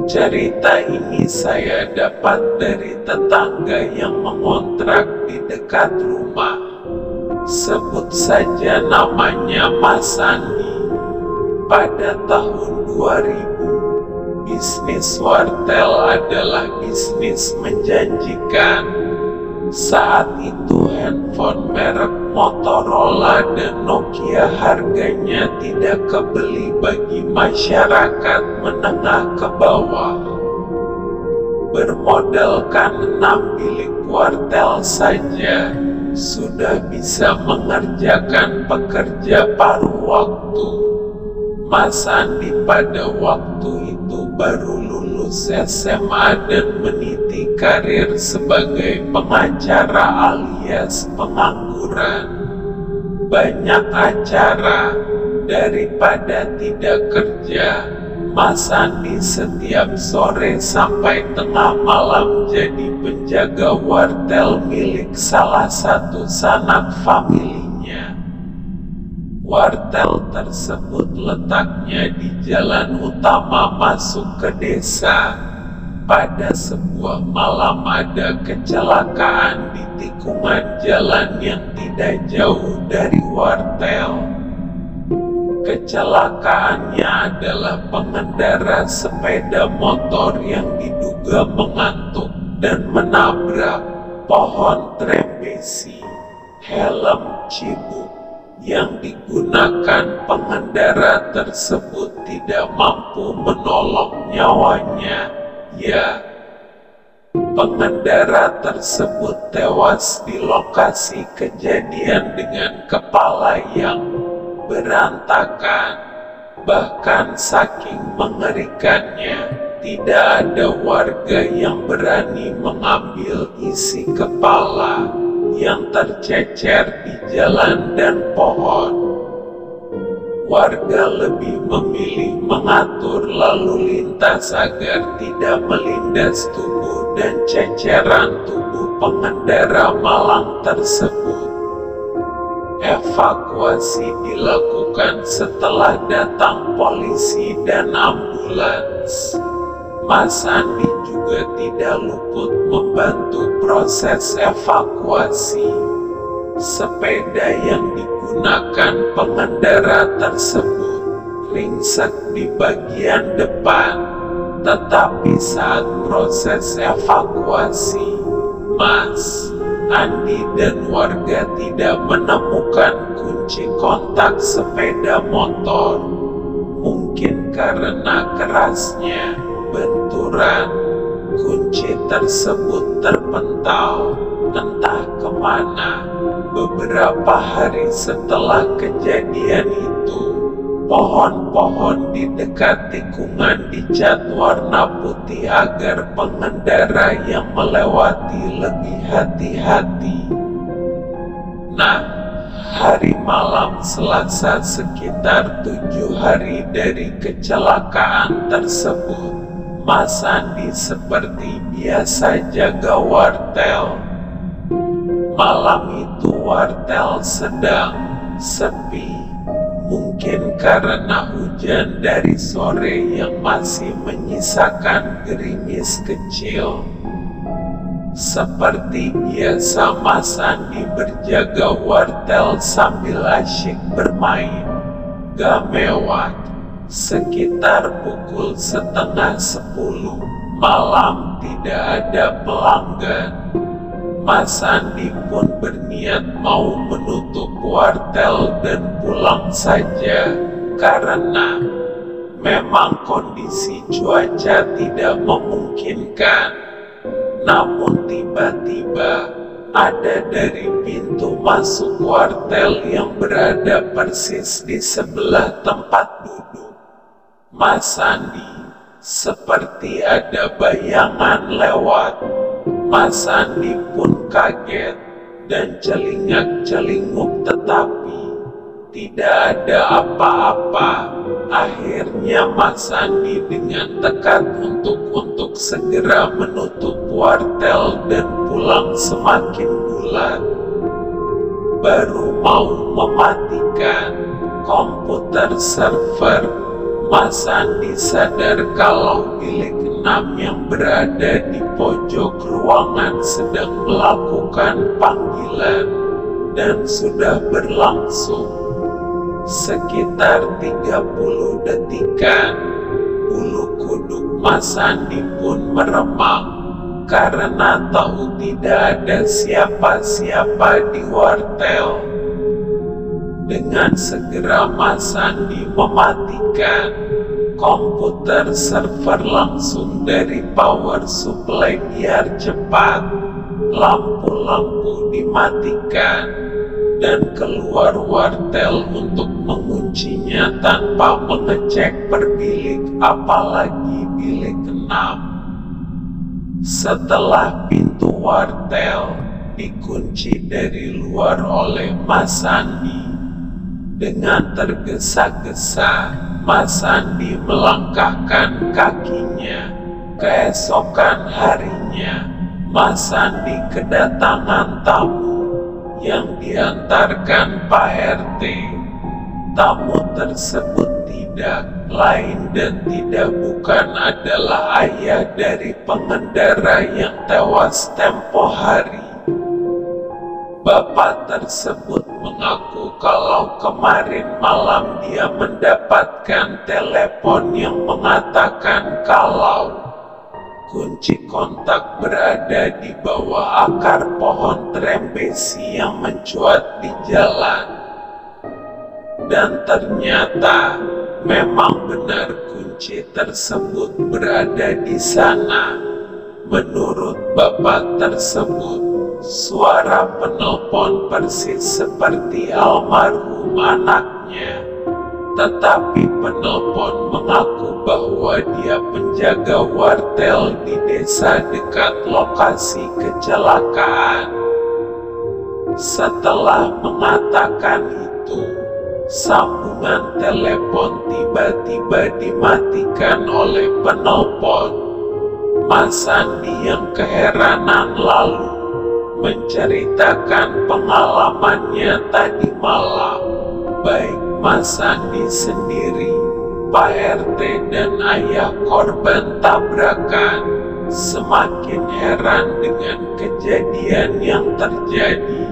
Cerita ini saya dapat dari tetangga yang mengontrak di dekat rumah. Sebut saja namanya Mas Andi. Pada tahun 2000, bisnis wartel adalah bisnis menjanjikan. Saat itu handphone merek Motorola dan Nokia harganya tidak kebeli bagi masyarakat menengah ke bawah. Bermodalkan 6 bilik wartel saja, sudah bisa mengerjakan pekerja paruh waktu. Mas Andi pada waktu itu baru lulus SMA dan meniti karir sebagai pengacara alias pengangguran. Banyak acara, daripada tidak kerja, Mas Andi setiap sore sampai tengah malam jadi penjaga wartel milik salah satu sanak familinya. Wartel tersebut letaknya di jalan utama masuk ke desa. Pada sebuah malam ada kecelakaan di tikungan jalan yang tidak jauh dari wartel. Kecelakaannya adalah pengendara sepeda motor yang diduga mengantuk dan menabrak pohon trembesi. Helm cibuk yang digunakan pengendara tersebut tidak mampu menolong nyawanya. Ya, pengendara tersebut tewas di lokasi kejadian dengan kepala yang berantakan. Bahkan saking mengerikannya, tidak ada warga yang berani mengambil isi kepala yang tercecer di jalan dan pohon. Warga lebih memilih mengatur lalu lintas agar tidak melindas tubuh dan ceceran tubuh pengendara malang tersebut. Evakuasi dilakukan setelah datang polisi dan ambulans. Mas Andi juga tidak luput membantu proses evakuasi. Sepeda yang digunakan pengendara tersebut ringsek di bagian depan, tetapi saat proses evakuasi, Mas Andi dan warga tidak menemukan kunci kontak sepeda motor. Mungkin karena kerasnya benturan, kunci tersebut terpental entah kemana. Beberapa hari setelah kejadian itu, pohon-pohon di dekat tikungan dicat warna putih agar pengendara yang melewati lebih hati-hati. Nah, hari malam Selasa sekitar 7 hari dari kecelakaan tersebut, Mas Andi seperti biasa jaga wartel. Malam itu wartel sedang sepi, mungkin karena hujan dari sore yang masih menyisakan gerimis kecil. Seperti biasa Mas Andi berjaga wartel sambil asyik bermain gamewat. Sekitar pukul 9:30 malam tidak ada pelanggan. Mas Andi pun berniat mau menutup wartel dan pulang saja, karena memang kondisi cuaca tidak memungkinkan. Namun tiba-tiba ada dari pintu masuk wartel yang berada persis di sebelah tempat duduk Mas Andi, seperti ada bayangan lewat. Mas Andi pun kaget dan celingak-celinguk, tetapi tidak ada apa-apa. Akhirnya Mas Andi dengan tekad untuk segera menutup wartel dan pulang semakin bulat. Baru mau mematikan komputer server, Mas Andi sadar kalau bilik keenam yang berada di pojok ruangan sedang melakukan panggilan dan sudah berlangsung sekitar 30 detikan. Bulu kuduk Mas Andi pun meremang karena tahu tidak ada siapa-siapa di wartel. Dengan segera Mas Andi mematikan komputer server langsung dari power supply biar cepat. Lampu-lampu dimatikan dan keluar wartel untuk menguncinya tanpa mengecek per bilik, apalagi bilik 6. Setelah pintu wartel dikunci dari luar oleh Mas Andi, dengan tergesa-gesa Mas Andi melangkahkan kakinya. Keesokan harinya Mas Andi kedatangan tamu yang diantarkan Pak RT. Tamu tersebut tidak lain dan tidak bukan adalah ayah dari pengendara yang tewas tempo hari. Bapak tersebut mengaku kalau kemarin malam dia mendapatkan telepon yang mengatakan kalau kunci kontak berada di bawah akar pohon trembesi yang mencuat di jalan. Dan ternyata memang benar kunci tersebut berada di sana. Menurut bapak tersebut, suara penelpon persis seperti almarhum anaknya. Tetapi penelpon mengaku bahwa dia penjaga wartel di desa dekat lokasi kecelakaan. Setelah mengatakan itu, sambungan telepon tiba-tiba dimatikan oleh penelpon. Mas Andi yang keheranan lalu menceritakan pengalamannya tadi malam. Baik Mas Andi sendiri, Pak RT dan ayah korban tabrakan semakin heran dengan kejadian yang terjadi.